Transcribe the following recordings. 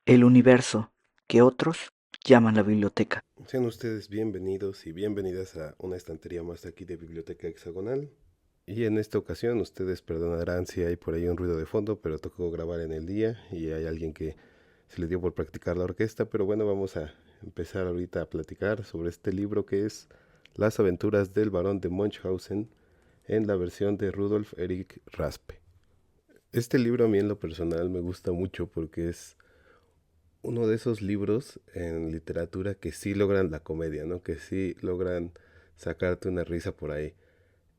El universo, que otros llaman la biblioteca. Sean ustedes bienvenidos y bienvenidas a una estantería más aquí de Biblioteca Hexagonal. Y en esta ocasión ustedes perdonarán si hay por ahí un ruido de fondo, pero tocó grabar en el día y hay alguien que se le dio por practicar la orquesta. Pero bueno, vamos a empezar ahorita a platicar sobre este libro que es Las aventuras del barón de Munchausen en la versión de Rudolf Erich Raspe. Este libro a mí en lo personal me gusta mucho porque es uno de esos libros en literatura que sí logran la comedia, ¿no? Que sí logran sacarte una risa por ahí.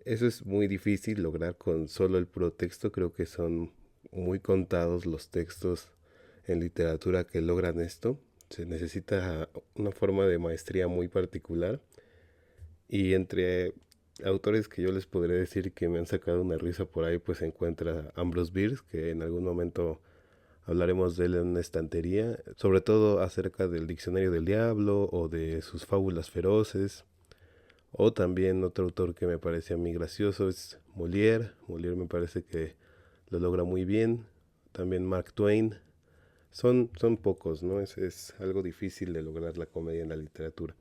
Eso es muy difícil lograr con solo el puro texto. Creo que son muy contados los textos en literatura que logran esto. Se necesita una forma de maestría muy particular. Y entre autores que yo les podría decir que me han sacado una risa por ahí, pues se encuentra Ambrose Bierce, que en algún momento hablaremos de él en una estantería, sobre todo acerca del Diccionario del Diablo o de sus fábulas feroces. O también otro autor que me parece a mí gracioso es Molière. Molière me parece que lo logra muy bien. También Mark Twain. Son pocos, ¿no? Es algo difícil de lograr la comedia en la literatura.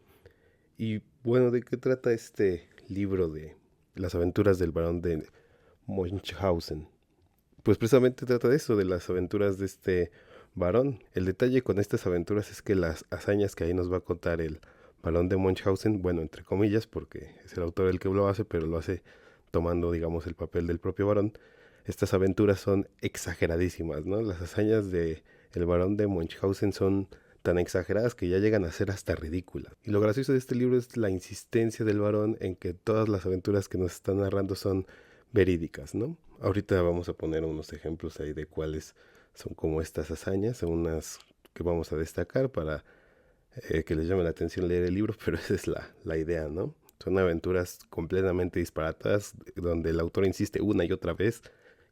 Y bueno, ¿de qué trata este libro de las aventuras del barón de Munchausen? Pues precisamente trata de eso, de las aventuras de este varón. El detalle con estas aventuras es que las hazañas que ahí nos va a contar el varón de Munchausen, bueno, entre comillas, porque es el autor el que lo hace, pero lo hace tomando, digamos, el papel del propio varón. Estas aventuras son exageradísimas, ¿no? Las hazañas de el varón de Munchausen son tan exageradas que ya llegan a ser hasta ridículas. Y lo gracioso de este libro es la insistencia del varón en que todas las aventuras que nos están narrando son verídicas, ¿no? Ahorita vamos a poner unos ejemplos ahí de cuáles son como estas hazañas, unas que vamos a destacar para que les llame la atención leer el libro, pero esa es la idea, ¿no? Son aventuras completamente disparatadas donde el autor insiste una y otra vez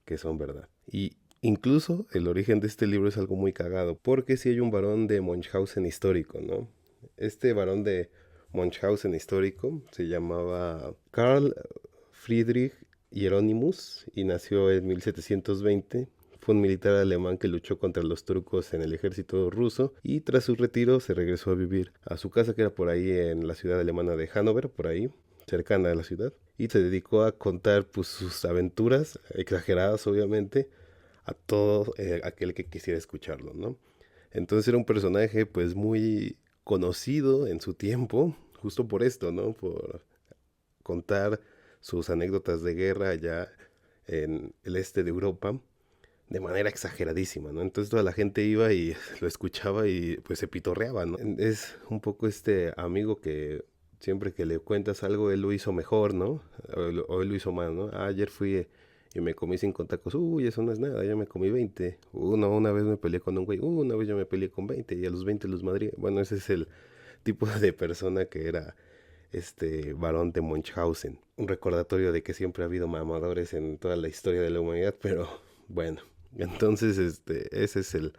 que son verdad. Y incluso el origen de este libro es algo muy cagado, porque si hay un varón de Munchausen histórico, ¿no? Este varón de Munchausen histórico se llamaba Karl Friedrich Hieronymus y nació en 1720. Fue un militar alemán que luchó contra los turcos en el ejército ruso y tras su retiro se regresó a vivir a su casa que era por ahí en la ciudad alemana de Hannover, por ahí, cercana a la ciudad, y se dedicó a contar pues sus aventuras, exageradas obviamente, a todo aquel que quisiera escucharlo, ¿no? Entonces era un personaje pues muy conocido en su tiempo, justo por esto, ¿no? Por contar sus anécdotas de guerra allá en el este de Europa de manera exageradísima, ¿no? Entonces toda la gente iba y lo escuchaba y pues se pitorreaba, ¿no? Es un poco este amigo que siempre que le cuentas algo, él lo hizo mejor, ¿no? O él lo hizo más, ¿no? Ah, ayer fui y me comí 5 tacos. Uy, eso no es nada, yo me comí 20. No, una vez me peleé con un güey. Una vez yo me peleé con 20 y a los 20 los madrí. Bueno, ese es el tipo de persona que era este varón de Munchausen. Un recordatorio de que siempre ha habido mamadores en toda la historia de la humanidad, pero bueno, entonces ese es el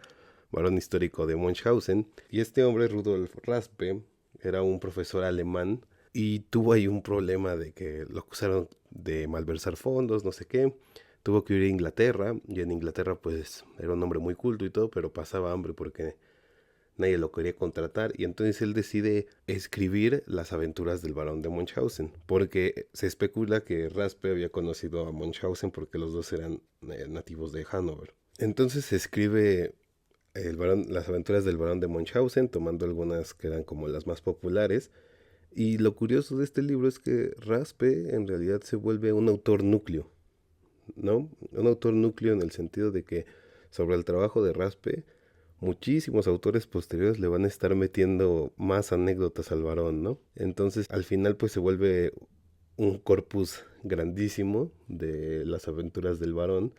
varón histórico de Munchausen. Y este hombre, Rudolf Raspe, era un profesor alemán y tuvo ahí un problema de que lo acusaron de malversar fondos, no sé qué. Tuvo que ir a Inglaterra y en Inglaterra pues era un hombre muy culto y todo, pero pasaba hambre porque nadie lo quería contratar y entonces él decide escribir las aventuras del barón de Munchausen, porque se especula que Raspe había conocido a Munchausen porque los dos eran nativos de Hannover. Entonces se escribe las aventuras del barón de Munchausen, tomando algunas que eran como las más populares. Y lo curioso de este libro es que Raspe en realidad se vuelve un autor núcleo, ¿no? Un autor núcleo en el sentido de que sobre el trabajo de Raspe muchísimos autores posteriores le van a estar metiendo más anécdotas al varón, ¿no? Entonces al final pues se vuelve un corpus grandísimo de las aventuras del varón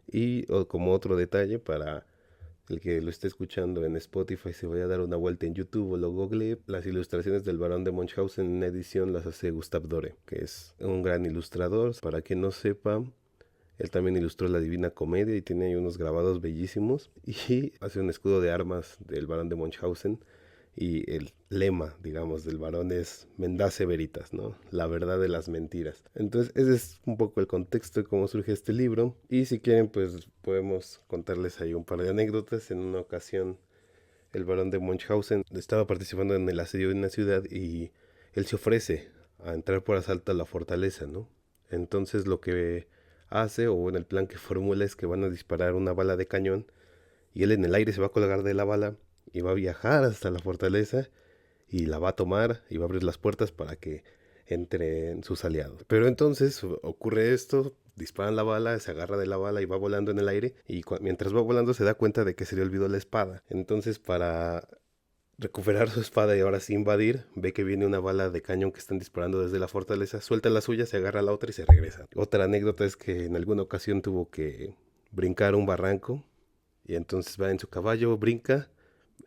y como otro detalle para el que lo esté escuchando en Spotify se vaya a dar una vuelta en YouTube o lo google, las ilustraciones del varón de Munchausen en edición las hace Gustav Dore, que es un gran ilustrador. Para quien no sepa, él también ilustró la Divina Comedia y tiene ahí unos grabados bellísimos. Y hace un escudo de armas del barón de Munchausen. Y el lema, digamos, del varón es Mendace Veritas, ¿no? La verdad de las mentiras. Entonces, ese es un poco el contexto de cómo surge este libro. Y si quieren, pues podemos contarles ahí un par de anécdotas. En una ocasión el barón de Munchausen estaba participando en el asedio de una ciudad y él se ofrece a entrar por asalto a la fortaleza, ¿no? Entonces lo que hace, o bueno, el plan que formula es que van a disparar una bala de cañón y él en el aire se va a colgar de la bala y va a viajar hasta la fortaleza y la va a tomar y va a abrir las puertas para que entren sus aliados. Pero entonces ocurre esto, disparan la bala, se agarra de la bala y va volando en el aire y mientras va volando se da cuenta de que se le olvidó la espada. Entonces para recuperar su espada y ahora sí invadir, ve que viene una bala de cañón que están disparando desde la fortaleza, suelta la suya, se agarra la otra y se regresa. Otra anécdota es que en alguna ocasión tuvo que brincar un barranco y entonces va en su caballo, brinca,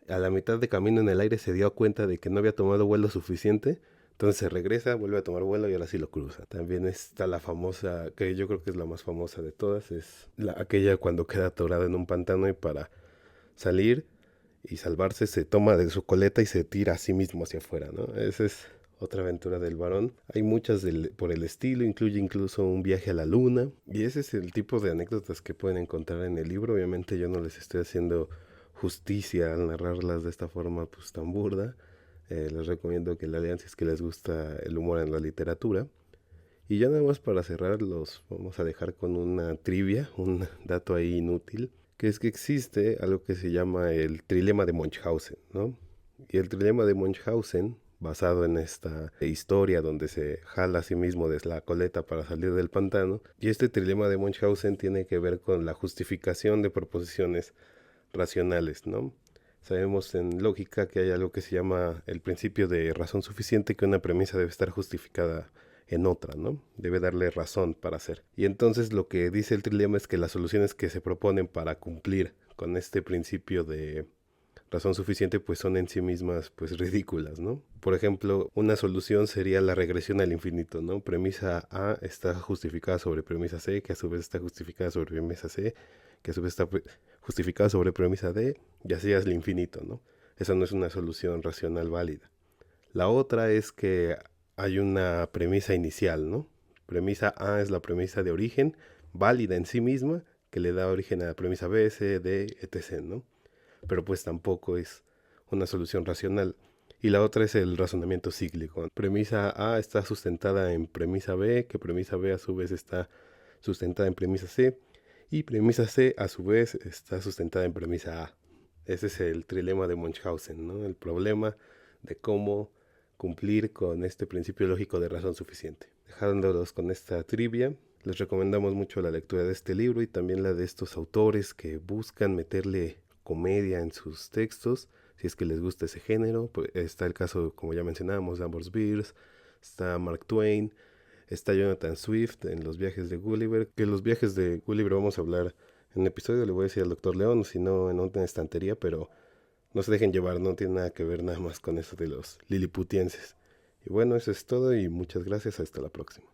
a la mitad de camino en el aire se dio cuenta de que no había tomado vuelo suficiente, entonces se regresa, vuelve a tomar vuelo y ahora sí lo cruza. También está la famosa, que yo creo que es la más famosa de todas, es aquella cuando queda atorada en un pantano y para salir y salvarse se toma de su coleta y se tira a sí mismo hacia afuera, ¿no? Esa es otra aventura del varón. Hay muchas por el estilo, incluye incluso un viaje a la luna. Y ese es el tipo de anécdotas que pueden encontrar en el libro. Obviamente yo no les estoy haciendo justicia al narrarlas de esta forma pues tan burda. Les recomiendo que la lean si es que les gusta el humor en la literatura. Y ya nada más para cerrar los vamos a dejar con una trivia, un dato ahí inútil, que es que existe algo que se llama el trilema de Munchausen, ¿no? Y el trilema de Munchausen, basado en esta historia donde se jala a sí mismo desde la coleta para salir del pantano, y este trilema de Munchausen tiene que ver con la justificación de proposiciones racionales, ¿no? Sabemos en lógica que hay algo que se llama el principio de razón suficiente, que una premisa debe estar justificada en otra, ¿no? Debe darle razón para hacer. Y entonces lo que dice el trilema es que las soluciones que se proponen para cumplir con este principio de razón suficiente pues son en sí mismas pues ridículas, ¿no? Por ejemplo, una solución sería la regresión al infinito, ¿no? Premisa A está justificada sobre premisa C, que a su vez está justificada sobre premisa C, que a su vez está justificada sobre premisa D, y así es el infinito, ¿no? Esa no es una solución racional válida. La otra es que hay una premisa inicial, ¿no? Premisa A es la premisa de origen, válida en sí misma, que le da origen a la premisa B, C, D, etc., ¿no? Pero pues tampoco es una solución racional. Y la otra es el razonamiento cíclico. Premisa A está sustentada en premisa B, que premisa B a su vez está sustentada en premisa C, y premisa C a su vez está sustentada en premisa A. Ese es el trilema de Munchausen, ¿no? El problema de cómo cumplir con este principio lógico de razón suficiente. Dejándolos con esta trivia, les recomendamos mucho la lectura de este libro y también la de estos autores que buscan meterle comedia en sus textos, si es que les gusta ese género. Pues está el caso, como ya mencionábamos, de Ambrose Bierce, está Mark Twain, está Jonathan Swift en Los viajes de Gulliver, que los viajes de Gulliver vamos a hablar en un episodio, le voy a decir al doctor León, si no en una estantería, pero no se dejen llevar, no tiene nada que ver nada más con eso de los liliputienses. Y bueno, eso es todo y muchas gracias, hasta la próxima.